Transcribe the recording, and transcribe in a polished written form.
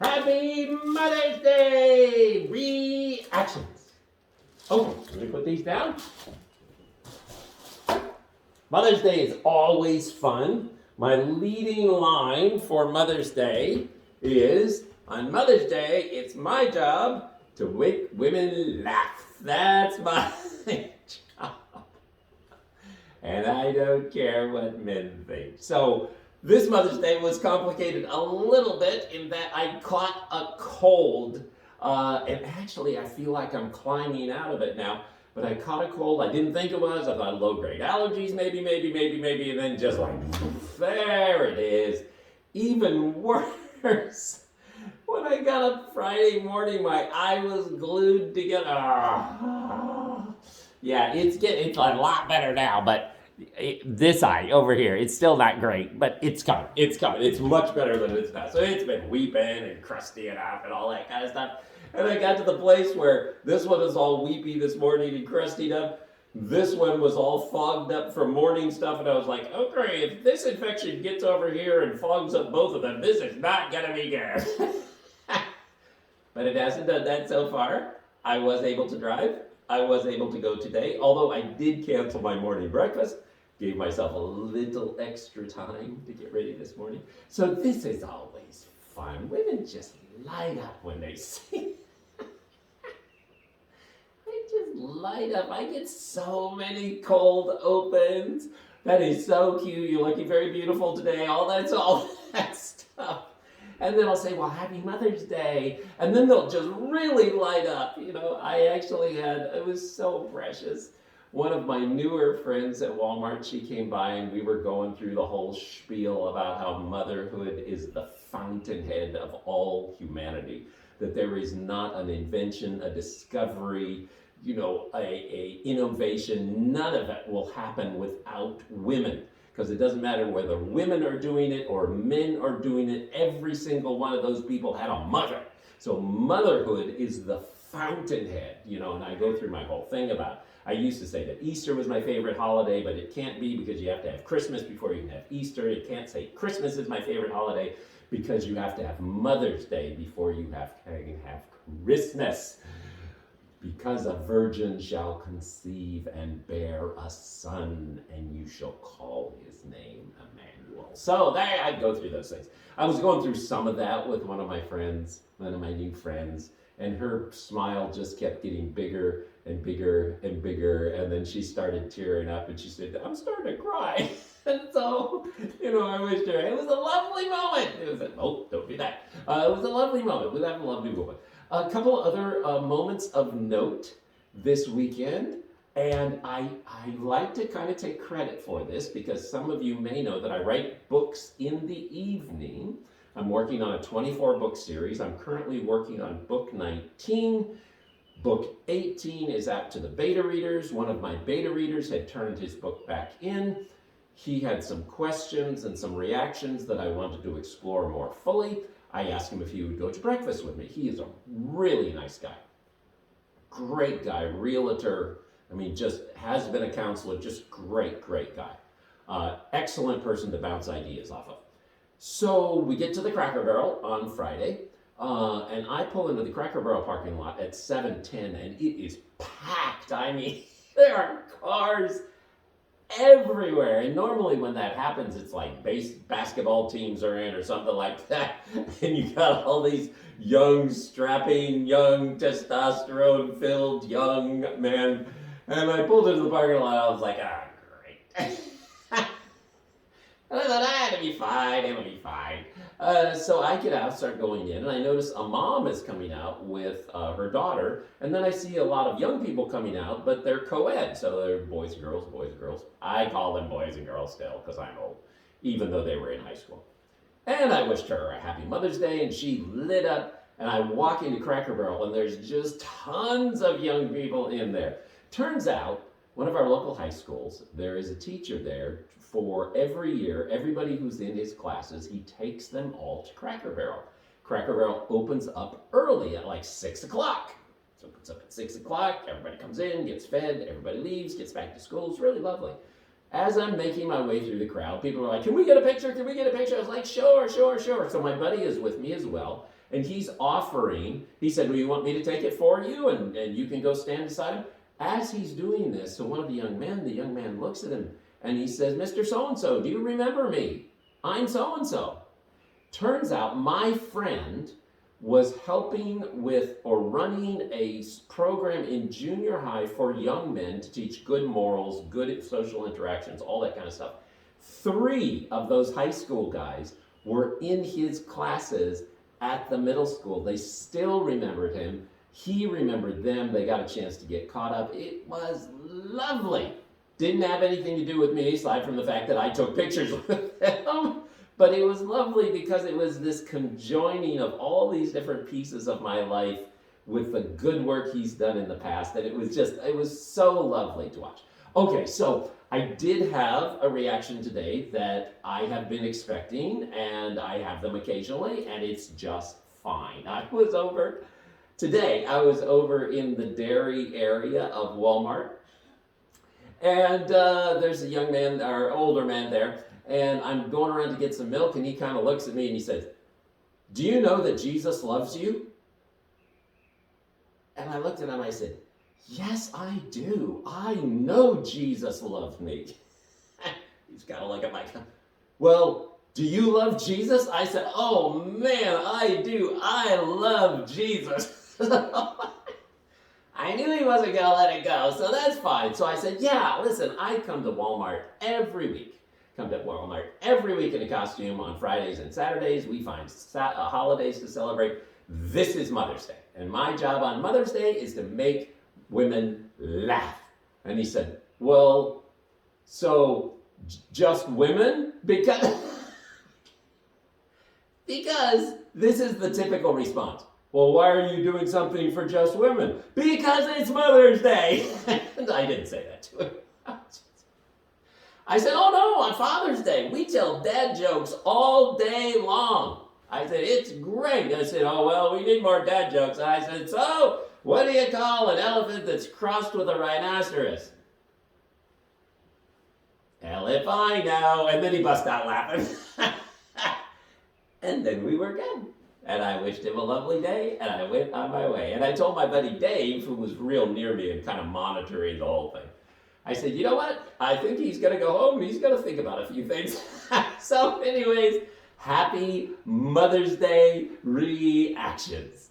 Happy Mother's Day! Reactions. Oh, let me put these down. Mother's Day is always fun. My leading line for Mother's Day is, on Mother's Day, it's my job to make women laugh. That's my job. And I don't care what men think. So this Mother's Day was complicated a little bit in that I caught a cold. And actually, I feel like I'm climbing out of it now. But I caught a cold. I didn't think it was. I thought low-grade allergies, maybe. And then just like, there it is. Even worse. When I got up Friday morning, my eye was glued together. Yeah, it's a lot better now, but this eye over here, it's still not great, but it's coming. It's coming. It's much better than it's now. So it's been weeping and crusty and up and all that kind of stuff. And I got to the place where this one is all weepy this morning and crusty up. This one was all fogged up from morning stuff, and I was like, okay, if this infection gets over here and fogs up both of them, this is not gonna be good. But it hasn't done that so far. I was able to drive. I was able to go today, although I did cancel my morning breakfast. Gave myself a little extra time to get ready this morning. So this is always fun. Women just light up when they see. They just light up. I get so many cold opens. That is so cute. You're looking very beautiful today. All that stuff. And then I'll say, well, happy Mother's Day. And then they'll just really light up. You know, I actually it was so precious. One of my newer friends at Walmart, she came by and we were going through the whole spiel about how motherhood is the fountainhead of all humanity. That there is not an invention, a discovery, a innovation. None of it will happen without women. Because it doesn't matter whether women are doing it or men are doing it, every single one of those people had a mother. So motherhood is the fountainhead, and I go through my whole thing about, I used to say that Easter was my favorite holiday, but it can't be because you have to have Christmas before you can have Easter. You can't say Christmas is my favorite holiday because you have to have Mother's Day before you can have Christmas. Because a virgin shall conceive and bear a son, and you shall call his name Emmanuel. So there, I'd go through those things. I was going through some of that with one of my new friends, and her smile just kept getting bigger and bigger and bigger, and then she started tearing up, and she said, I'm starting to cry. And so, I wished her, it was a lovely moment. Don't do that. It was a lovely moment. We had a lovely moment. A couple other moments of note this weekend, and I like to kind of take credit for this because some of you may know that I write books in the evening. I'm working on a 24-book series. I'm currently working on book 19. Book 18 is out to the beta readers. One of my beta readers had turned his book back in. He had some questions and some reactions that I wanted to explore more fully. I asked him if he would go to breakfast with me. He is a really nice guy. Great guy, realtor. Just has been a counselor, just great guy. Excellent person to bounce ideas off of. So we get to the Cracker Barrel on Friday, and I pull into the Cracker Barrel parking lot at 7:10, and it is packed. There are cars everywhere. And normally when that happens, it's like basketball teams are in or something like that. And you got all these young, strapping, young, testosterone-filled young men. And I pulled into the parking lot, I was like, great. And I thought, it'll be fine. So I get out, start going in, and I notice a mom is coming out with her daughter, and then I see a lot of young people coming out, but they're co-ed, so they're boys and girls. I call them boys and girls still, because I'm old, even though they were in high school. And I wished her a happy Mother's Day, and she lit up, and I walk into Cracker Barrel, and there's just tons of young people in there. Turns out, one of our local high schools, there is a teacher there for every year, everybody who's in his classes, he takes them all to Cracker Barrel. Cracker Barrel opens up early at like 6 o'clock. So it opens up at 6 o'clock, everybody comes in, gets fed, everybody leaves, gets back to school. It's really lovely. As I'm making my way through the crowd, people are like, can we get a picture? I was like, sure. So my buddy is with me as well. And he's offering, he said, well, you want me to take it for you? And you can go stand beside him. As he's doing this, so one of the young man looks at him and he says, Mr. So-and-so, do you remember me? I'm so-and-so. Turns out my friend was helping with or running a program in junior high for young men to teach good morals, good social interactions, all that kind of stuff. 3 of those high school guys were in his classes at the middle school. They still remembered him. He remembered them. They got a chance to get caught up. It was lovely. Didn't have anything to do with me, aside from the fact that I took pictures with them. But it was lovely because it was this conjoining of all these different pieces of my life with the good work he's done in the past. And it was so lovely to watch. Okay, so I did have a reaction today that I have been expecting, and I have them occasionally, and it's just fine. I was over in the dairy area of Walmart, and there's a young man, or older man there, and I'm going around to get some milk, and he kind of looks at me and he says, do you know that Jesus loves you? And I looked at him and I said, yes, I do. I know Jesus loves me. He's got to look at my, well, do you love Jesus? I said, oh man, I do. I love Jesus. I knew he wasn't going to let it go, so that's fine. So I said, yeah, listen, I come to Walmart every week. Come to Walmart every week in a costume on Fridays and Saturdays. We find holidays to celebrate. This is Mother's Day. And my job on Mother's Day is to make women laugh. And he said, well, so just women? Because this is the typical response. Well, why are you doing something for just women? Because it's Mother's Day. And I didn't say that to him. I said, oh no, on Father's Day, we tell dad jokes all day long. I said, it's great. I said, oh, well, we need more dad jokes. And I said, so what do you call an elephant that's crossed with a rhinoceros? Hell if I know. And then he bust out laughing. And then we were good. And I wished him a lovely day, and I went on my way. And I told my buddy Dave, who was real near me and kind of monitoring the whole thing, I said, you know what? I think he's going to go home and he's going to think about a few things. So anyways, happy Mother's Day reactions.